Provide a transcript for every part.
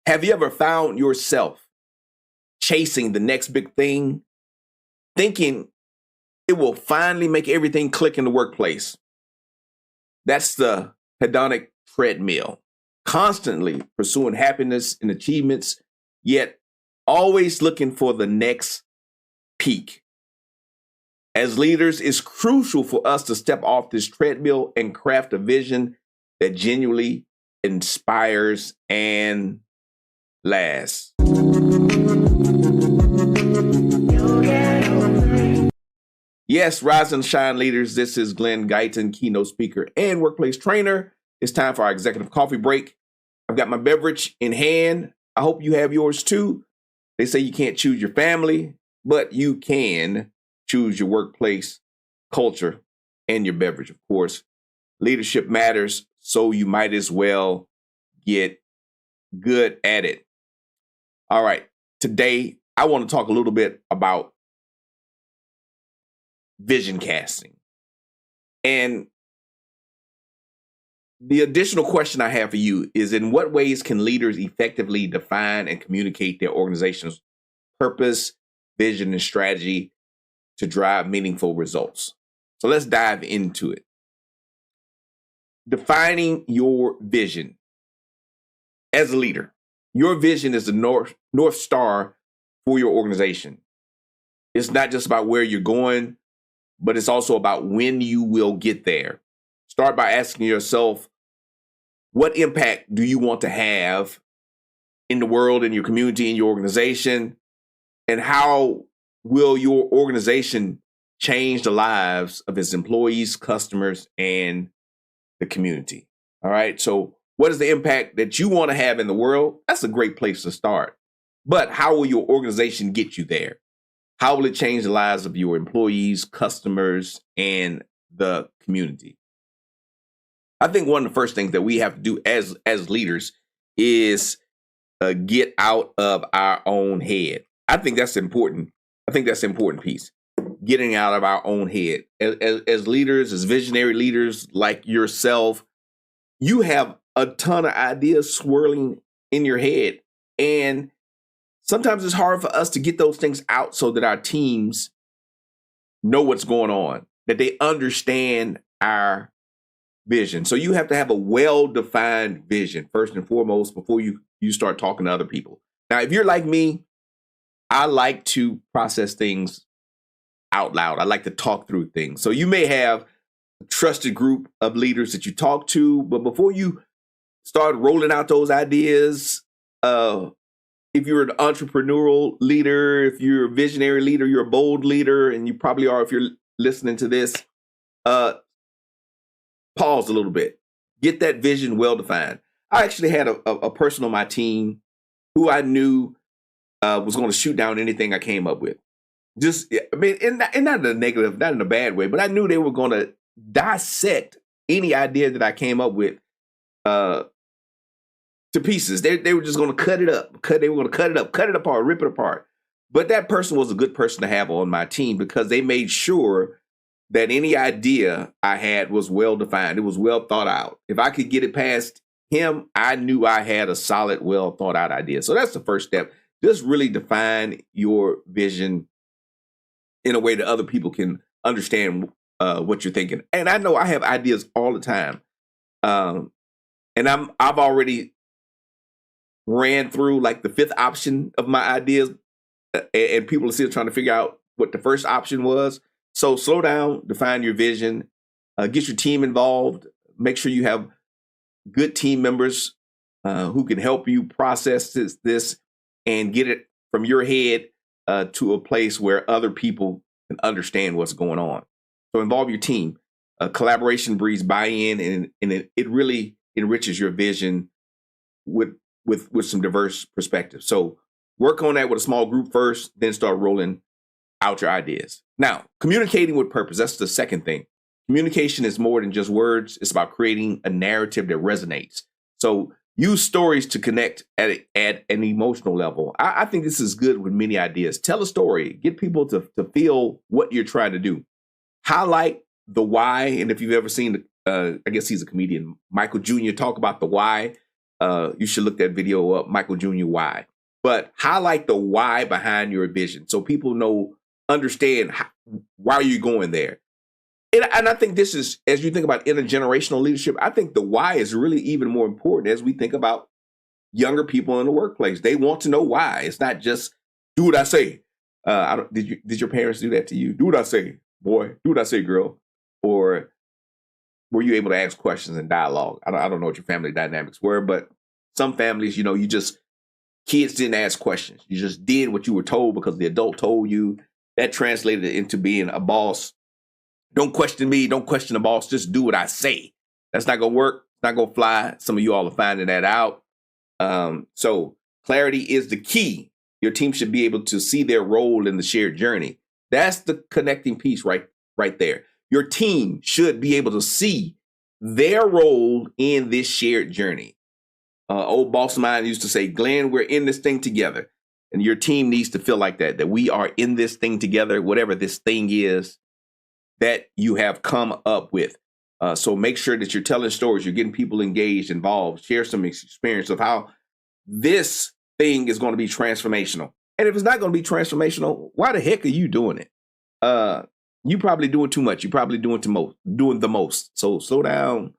Have you ever found yourself chasing the next big thing, thinking it will finally make everything click in the workplace? That's the hedonic treadmill, constantly pursuing happiness and achievements, yet always looking for the next peak. As leaders, it's crucial for us to step off this treadmill and craft a vision that genuinely inspires and lasts. Yes, rise and shine leaders. This is Glenn Guyton, keynote speaker and workplace trainer. It's time for our executive coffee break. I've got my beverage in hand. I hope you have yours too. They say you can't choose your family, but you can choose your workplace culture and your beverage, of course. Leadership matters, so you might as well get good at it. All right, today I want to talk a little bit about vision casting. And the additional question I have for you is, in what ways can leaders effectively define and communicate their organization's purpose, vision, and strategy to drive meaningful results? So let's dive into it. Defining your vision. As a leader, your vision is the North Star for your organization. It's not just about where you're going, but it's also about when you will get there. Start by asking yourself, what impact do you want to have in the world, in your community, in your organization? And how will your organization change the lives of its employees, customers, and the community? All right. So what is the impact that you want to have in the world? That's a great place to start. But how will your organization get you there? How will it change the lives of your employees, customers, and the community? I think one of the first things that we have to do as leaders is get out of our own head. I think that's important. I think that's an important piece. Getting out of our own head. As leaders, as visionary leaders like yourself, you have a ton of ideas swirling in your head. And sometimes it's hard for us to get those things out so that our teams know what's going on, that they understand our vision. So you have to have a well-defined vision, first and foremost, before you start talking to other people. Now, if you're like me, I like to process things out loud. I like to talk through things. So you may have a trusted group of leaders that you talk to, but before you start rolling out those ideas, if you're an entrepreneurial leader, if you're a visionary leader, you're a bold leader, and you probably are if you're listening to this, pause a little bit. Get that vision well-defined. I actually had a person on my team who I knew was going to shoot down anything I came up with. Just, I mean, and not in a negative, not in a bad way, but I knew they were going to dissect any idea that I came up with to pieces. They were just going to cut it up. They were going to cut it up, cut it apart, rip it apart. But that person was a good person to have on my team because they made sure that any idea I had was well defined. It was well thought out. If I could get it past him, I knew I had a solid, well thought out idea. So that's the first step. Just really define your vision in a way that other people can understand what you're thinking. And I know I have ideas all the time. And I've already ran through like the fifth option of my ideas, and people are still trying to figure out what the first option was. So slow down, define your vision, get your team involved, make sure you have good team members who can help you process this and get it from your head to a place where other people can understand what's going on. So involve your team. Collaboration breeds buy-in, and it really enriches your vision with some diverse perspectives. So work on that with a small group first, then start rolling out your ideas. Now, communicating with purpose, that's the second thing. Communication is more than just words. It's about creating a narrative that resonates. So use stories to connect at an emotional level. I think this is good with many ideas. Tell a story. Get people to feel what you're trying to do. Highlight the why. And if you've ever seen, I guess he's a comedian, Michael Jr. talk about the why. You should look that video up, Michael Jr. Why. But highlight the why behind your vision so people understand why you're going there. And I think this is, as you think about intergenerational leadership, I think the why is really even more important as we think about younger people in the workplace. They want to know why. It's not just do what I say. Did your parents do that to you? Do what I say, boy. Do what I say, girl. Or were you able to ask questions and dialogue? I don't know what your family dynamics were, but some families, kids didn't ask questions. You just did what you were told because the adult told you. That translated into being a boss. Don't question me. Don't question the boss. Just do what I say. That's not going to work. It's not going to fly. Some of you all are finding that out. So clarity is the key. Your team should be able to see their role in the shared journey. That's the connecting piece right there. Your team should be able to see their role in this shared journey. Old boss of mine used to say, Glenn, we're in this thing together. And your team needs to feel like that we are in this thing together, whatever this thing is that you have come up with. So make sure that you're telling stories, you're getting people engaged, involved, share some experience of how this thing is going to be transformational. And if it's not going to be transformational, why the heck are you doing it? You probably doing too much. You're probably doing the most. So slow down.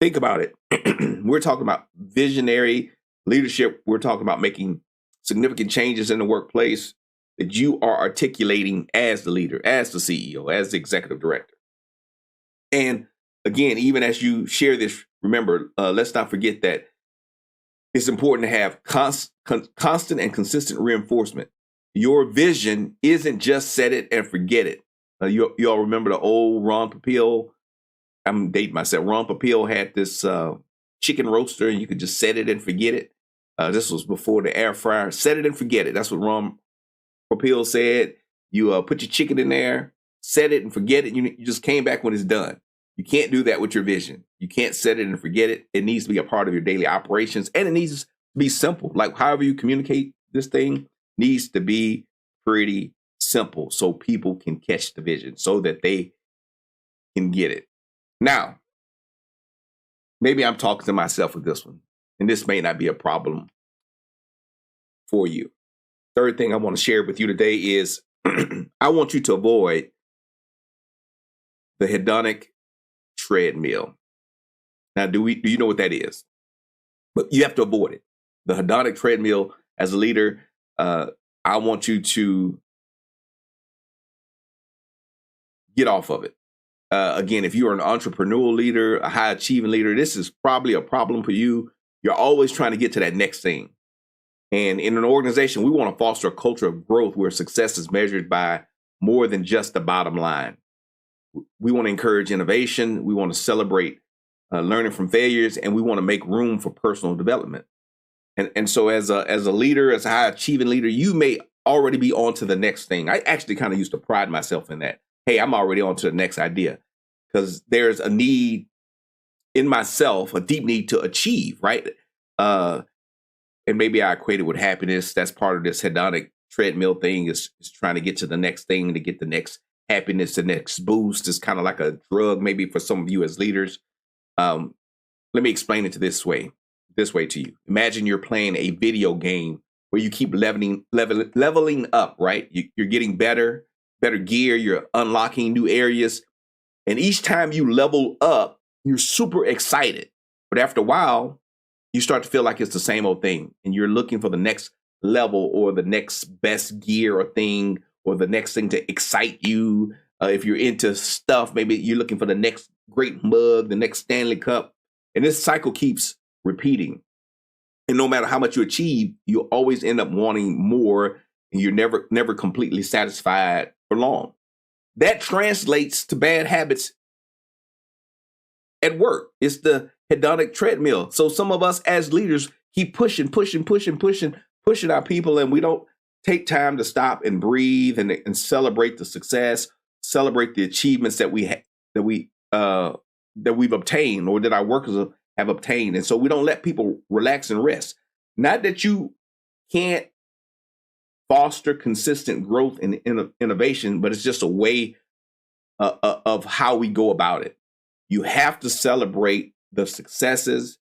Think about it. We're talking about visionary leadership. We're talking about making significant changes in the workplace that you are articulating as the leader, as the CEO, as the executive director. And again, even as you share this, remember, let's not forget that it's important to have constant and consistent reinforcement. Your vision isn't just set it and forget it. You all remember the old Ron Popeil? I'm dating myself. Ron Popeil had this chicken roaster, and you could just set it and forget it. This was before the air fryer. Set it and forget it. That's what Ron Popeil said. You put your chicken in there, set it and forget it. You just came back when it's done. You can't do that with your vision. You can't set it and forget it. It needs to be a part of your daily operations, and it needs to be simple. Like however you communicate this thing needs to be pretty simple so people can catch the vision so that they can get it. Now, maybe I'm talking to myself with this one, and this may not be a problem for you. Third thing I want to share with you today is I want you to avoid the hedonic treadmill. Now, do you know what that is? But you have to avoid it. The hedonic treadmill, as a leader, I want you to get off of it. Again, if you're an entrepreneurial leader, a high achieving leader, this is probably a problem for you. You're always trying to get to that next thing. And in an organization, we want to foster a culture of growth where success is measured by more than just the bottom line. We want to encourage innovation. We want to celebrate learning from failures, and we want to make room for personal development. And so as a leader, as a high achieving leader, you may already be on to the next thing. I actually kind of used to pride myself in that. Hey, I'm already on to the next idea, because there's a need in myself, a deep need to achieve, right? And maybe I equate it with happiness. That's part of this hedonic treadmill thing is trying to get to the next thing, to get the next happiness, the next boost. Is kind of like a drug, maybe for some of you as leaders. Let me explain it this way to you. Imagine you're playing a video game where you keep leveling up, right? You're getting better gear, you're unlocking new areas. And each time you level up, you're super excited. But after a while, you start to feel like it's the same old thing. And you're looking for the next level or the next best gear or thing, or the next thing to excite you. If you're into stuff, maybe you're looking for the next great mug, the next Stanley Cup. And this cycle keeps repeating. And no matter how much you achieve, you'll always end up wanting more, and you're never completely satisfied for long. That translates to bad habits at work. It's the hedonic treadmill. So some of us as leaders keep pushing our people, and we don't take time to stop and breathe and celebrate the success, celebrate the achievements that we've obtained, or that our workers have obtained. And so we don't let people relax and rest. Not that you can't foster consistent growth and innovation, but it's just a way of how we go about it. You have to celebrate the successes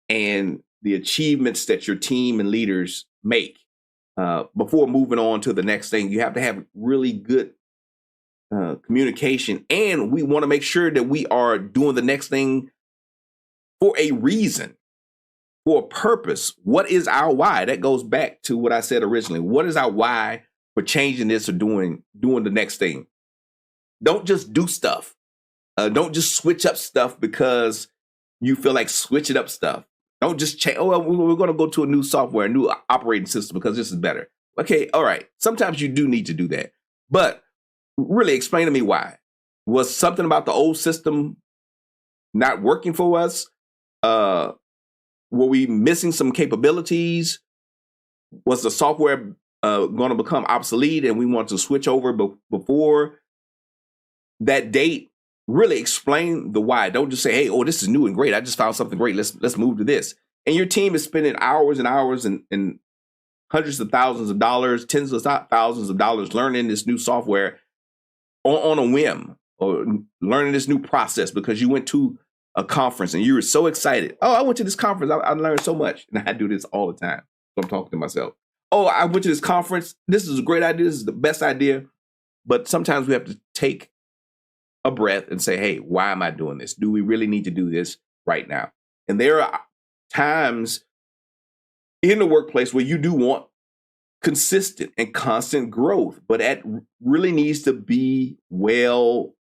and the achievements that your team and leaders make before moving on to the next thing. You have to have really good communication, and we want to make sure that we are doing the next thing for a reason, for a purpose. What is our why? That goes back to what I said originally. What is our why for changing this or doing the next thing? Don't just do stuff. Don't just switch up stuff because you feel like switching up stuff. Don't just change. Oh, well, we're going to go to a new software, a new operating system because this is better. Okay, all right. Sometimes you do need to do that. But really explain to me why. Was something about the old system not working for us? Were we missing some capabilities? Was the software going to become obsolete and we want to switch over before that date? Really explain the why. Don't just say, hey, oh, this is new and great. I just found something great. Let's move to this. And your team is spending hours and hours and hundreds of thousands of dollars, tens of thousands of dollars learning this new software on a whim, or learning this new process because you went to a conference and you were so excited. Oh, I went to this conference. I learned so much. And I do this all the time. So I'm talking to myself. Oh, I went to this conference. This is a great idea. This is the best idea. But sometimes we have to take a breath and say, hey, why am I doing this? Do we really need to do this right now? And there are times in the workplace where you do want consistent and constant growth, but that really needs to be well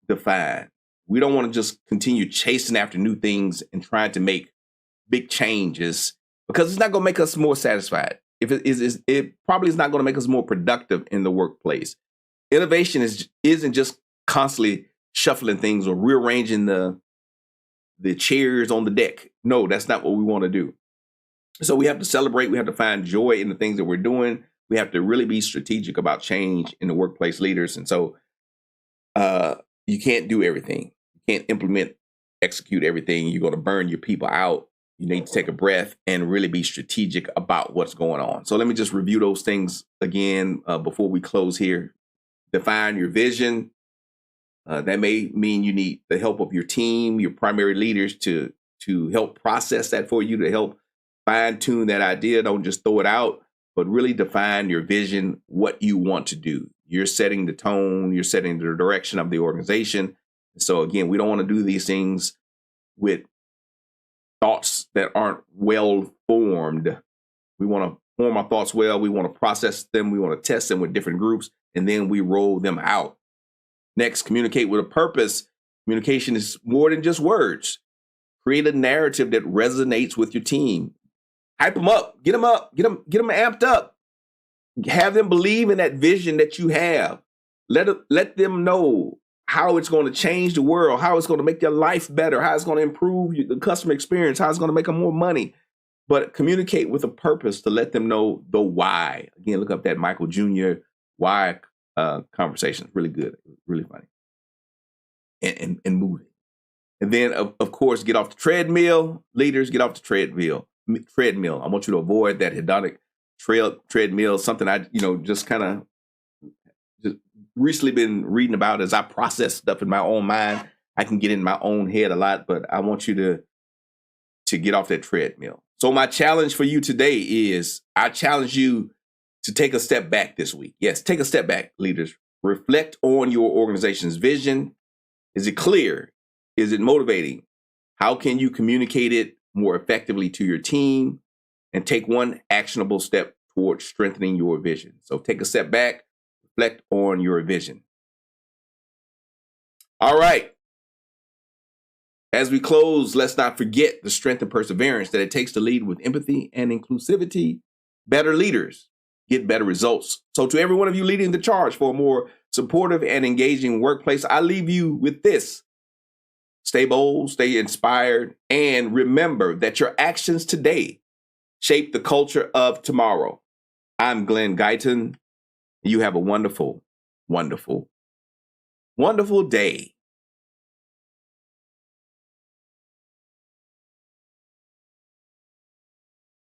defined. We don't want to just continue chasing after new things and trying to make big changes because it's not going to make us more satisfied. If it is, it probably is not going to make us more productive in the workplace. Innovation isn't just constantly shuffling things or rearranging the chairs on the deck. No, that's not what we want to do. So we have to celebrate. We have to find joy in the things that we're doing. We have to really be strategic about change in the workplace, leaders. And so you can't do everything. You can't execute everything. You're going to burn your people out. You need to take a breath and really be strategic about what's going on. So let me just review those things again before we close here. Define your vision. That may mean you need the help of your team, your primary leaders to help process that for you, to help fine-tune that idea. Don't just throw it out, but really define your vision, what you want to do. You're setting the tone, you're setting the direction of the organization. So again, we don't want to do these things with thoughts that aren't well formed. We want to form our thoughts well. We want to process them. We want to test them with different groups, and then we roll them out. Next, communicate with a purpose. Communication is more than just words. Create a narrative that resonates with your team. Hype them up, get them amped up. Have them believe in that vision that you have. Let them know how it's going to change the world, how it's going to make their life better, how it's going to improve the customer experience, how it's going to make them more money. But communicate with a purpose to let them know the why. Again, look up that Michael Jr. why conversation. Really good, really funny, and moving. And then, of course, get off the treadmill. Leaders, get off the treadmill. I want you to avoid that hedonic treadmill. Something I, just kind of just recently been reading about as I process stuff in my own mind. I can get in my own head a lot, but I want you to get off that treadmill. So my challenge for you today is I challenge you to take a step back this week. Yes, take a step back, leaders. Reflect on your organization's vision. Is it clear? Is it motivating? How can you communicate it more effectively to your team? And take one actionable step towards strengthening your vision. So take a step back, reflect on your vision. All right. As we close, let's not forget the strength and perseverance that it takes to lead with empathy and inclusivity. Better leaders get better results. So to every one of you leading the charge for a more supportive and engaging workplace, I leave you with this. Stay bold, stay inspired, and remember that your actions today shape the culture of tomorrow. I'm Glenn Guyton. You have a wonderful, wonderful, wonderful day.